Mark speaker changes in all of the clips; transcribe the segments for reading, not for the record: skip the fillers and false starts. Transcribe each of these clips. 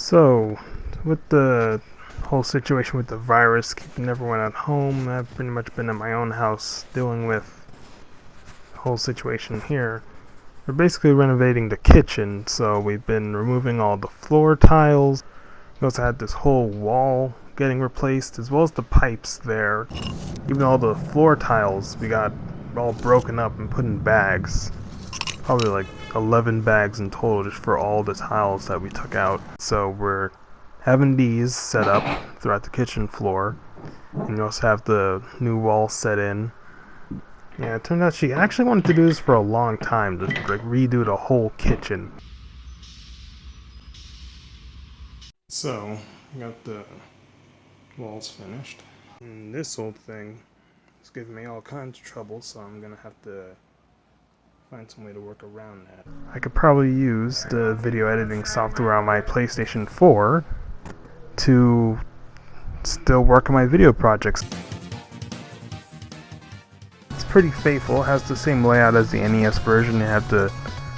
Speaker 1: So, with the whole situation with the virus, keeping everyone at home, I've pretty much been at my own house dealing with the whole situation here. We're basically renovating the kitchen, so we've been removing all the floor tiles. We also had this whole wall getting replaced, as well as the pipes there. Even all the floor tiles, we got all broken up and put in bags. Probably like 11 bags in total just for all the tiles that we took out. So we're having these set up throughout the kitchen floor, and you also have the new wall set in. Yeah, it turned out she actually wanted to do this for a long time, to like redo the whole kitchen. So, I got the walls finished. And this old thing is giving me all kinds of trouble, so I'm gonna have to find some way to work around that. I could probably use the video editing software on my PlayStation 4 to still work on my video projects. It's pretty faithful. It has the same layout as the NES version. It had the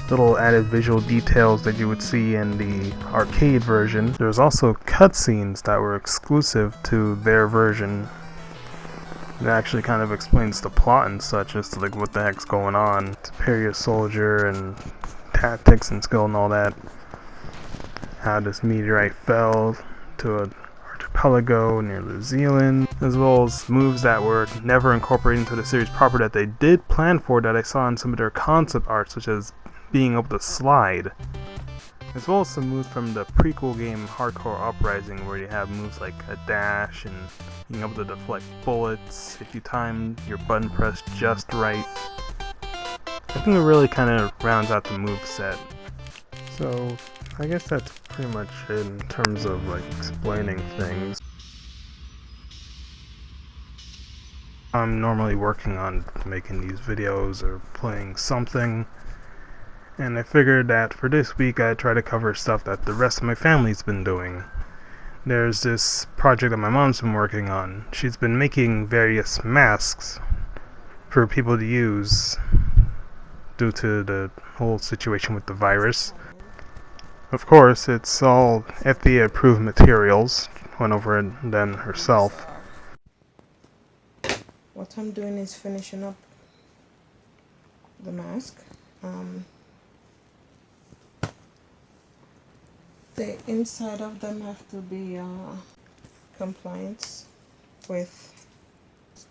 Speaker 1: little added visual details that you would see in the arcade version. There's also cutscenes that were exclusive to their version. It actually kind of explains the plot and such as to like what the heck's going on. To parry a soldier and tactics and skill and all that. How this meteorite fell to an archipelago near New Zealand, as well as moves that were never incorporated into the series proper that they did plan for that I saw in some of their concept art, such as being able to slide. As well as some moves from the prequel game Hardcore Uprising, where you have moves like a dash and being able to deflect bullets if you time your button press just right. I think it really kind of rounds out the move set. So I guess that's pretty much it in terms of like explaining things. I'm normally working on making these videos or playing something, and I figured that for this week I'd try to cover stuff that the rest of my family's been doing. There's this project that my mom's been working on. She's been making various masks for people to use due to the whole situation with the virus. Of course, it's all FDA approved materials. Went over it then herself.
Speaker 2: What I'm doing is finishing up the mask. The inside of them have to be compliant with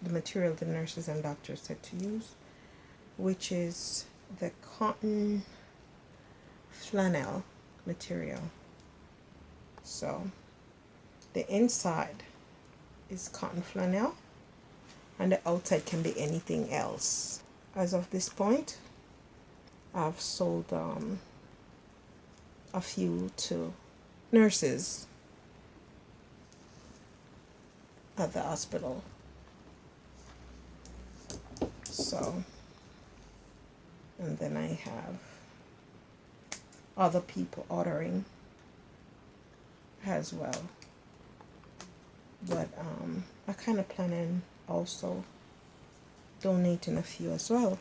Speaker 2: the material the nurses and doctors said to use, which is the cotton flannel material. So the inside is cotton flannel and the outside can be anything else. As of this point, I've sold a few to nurses at the hospital. So, and then I have other people ordering as well. But I kind of plan on also donating a few as well.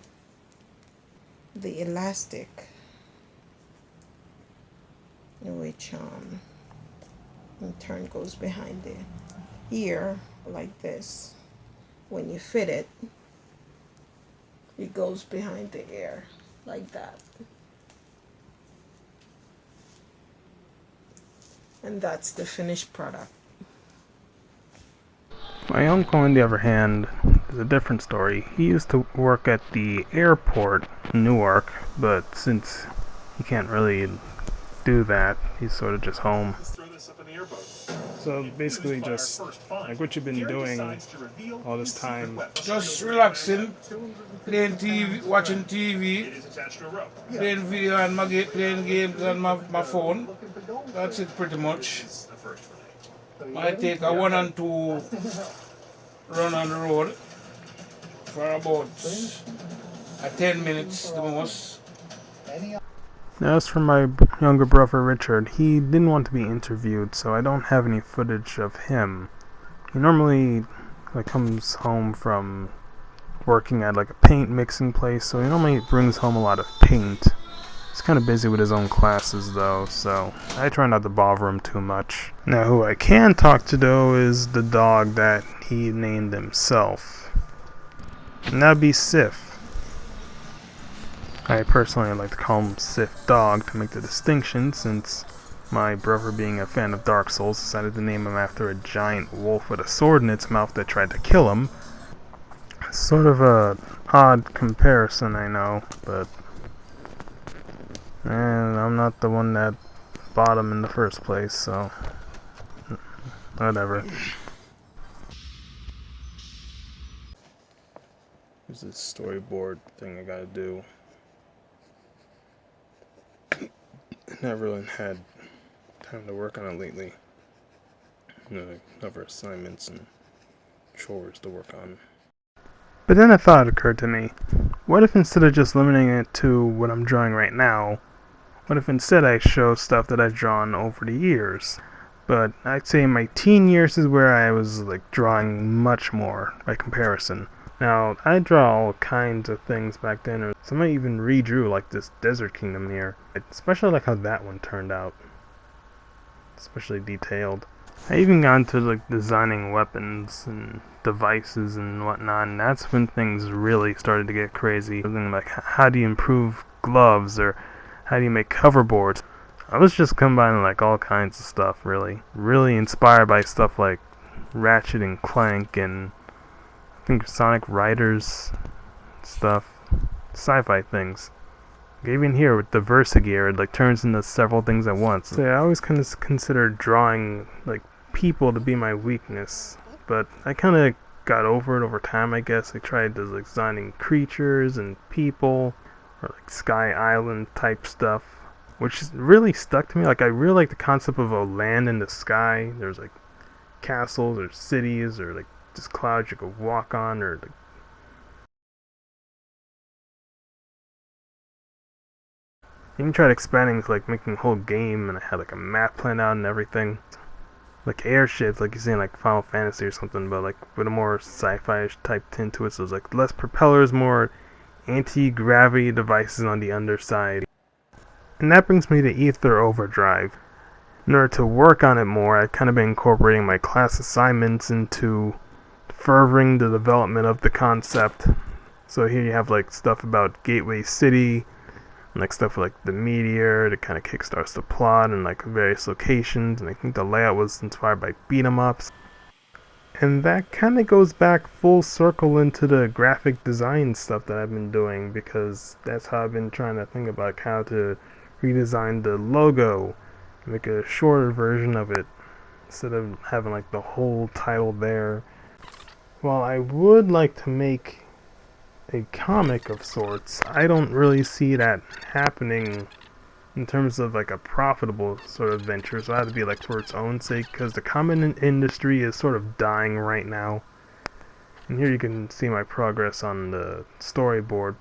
Speaker 2: The elastic, which in turn goes behind the ear like this. When you fit it, it goes behind the ear like that. And that's the finished product.
Speaker 1: My uncle, on the other hand, is a different story. He used to work at the airport in Newark, but since he can't really do that, he's sort of just home. So basically just like what you've been doing all this time.
Speaker 3: Just relaxing, playing TV, watching TV, playing video and playing games on my phone. That's it pretty much. I take a 1 and 2 run on the road for about 10 minutes the most.
Speaker 1: Now, as for my younger brother Richard, he didn't want to be interviewed, so I don't have any footage of him. He normally comes home from working at like a paint mixing place, so he normally brings home a lot of paint. He's kind of busy with his own classes though, so I try not to bother him too much. Now who I can talk to though is the dog that he named himself. And that'd be Sif. I personally like to call him Sif Dog to make the distinction, since my brother, being a fan of Dark Souls, decided to name him after a giant wolf with a sword in its mouth that tried to kill him. Sort of a odd comparison, I know, but I'm not the one that bought him in the first place, so whatever. There's this storyboard thing I gotta do. I never really had time to work on it lately. Other assignments and chores to work on. But then a thought occurred to me. What if instead of just limiting it to what I'm drawing right now, what if instead I show stuff that I've drawn over the years? But I'd say my teen years is where I was like drawing much more by comparison. Now, I draw all kinds of things back then, or some I even redrew, like this Desert Kingdom here. I especially like how that one turned out. Especially detailed. I even got into like designing weapons and devices and whatnot, and that's when things really started to get crazy. Something like, how do you improve gloves, or how do you make hoverboards? I was just combining like all kinds of stuff, really. Really inspired by stuff like Ratchet and Clank and I think Sonic Riders stuff, sci-fi things. Like even here with the Versagear, it like turns into several things at once. So I always kind of considered drawing like people to be my weakness, but I kind of got over it over time, I guess. I tried designing creatures and people, or like Sky Island type stuff, which really stuck to me. Like I really like the concept of a land in the sky. There's like castles or cities or like just clouds you could walk on, or like even tried expanding to like making a whole game, and I had like a map planned out and everything. Like airships, like you see in like Final Fantasy or something, but like with a more sci-fi-ish type tint to it. So it's like less propellers, more anti-gravity devices on the underside. And that brings me to Ether Overdrive. In order to work on it more, I've kind of been incorporating my class assignments into furthering the development of the concept. So here you have like stuff about Gateway City, and like stuff like the meteor that kind of kickstarts the plot, and like various locations, and I think the layout was inspired by beat 'em ups. And that kind of goes back full circle into the graphic design stuff that I've been doing, because that's how I've been trying to think about how to redesign the logo, make a shorter version of it instead of having like the whole title there. While I would like to make a comic of sorts, I don't really see that happening in terms of like a profitable sort of venture, so it has to be like for its own sake, because the comic industry is sort of dying right now. And here you can see my progress on the storyboard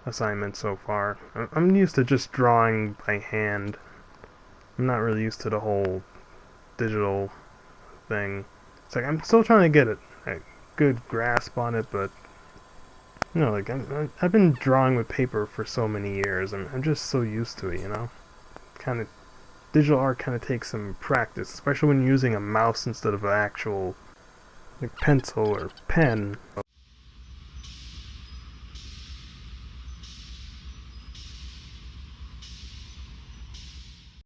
Speaker 1: assignment so far. I'm used to just drawing by hand. I'm not really used to the whole digital thing. It's like I'm still trying to get a good grasp on it, but you know, like I've been drawing with paper for so many years, and I'm just so used to it, you know. Kind of digital art kind of takes some practice, especially when you're using a mouse instead of an actual like pencil or pen. So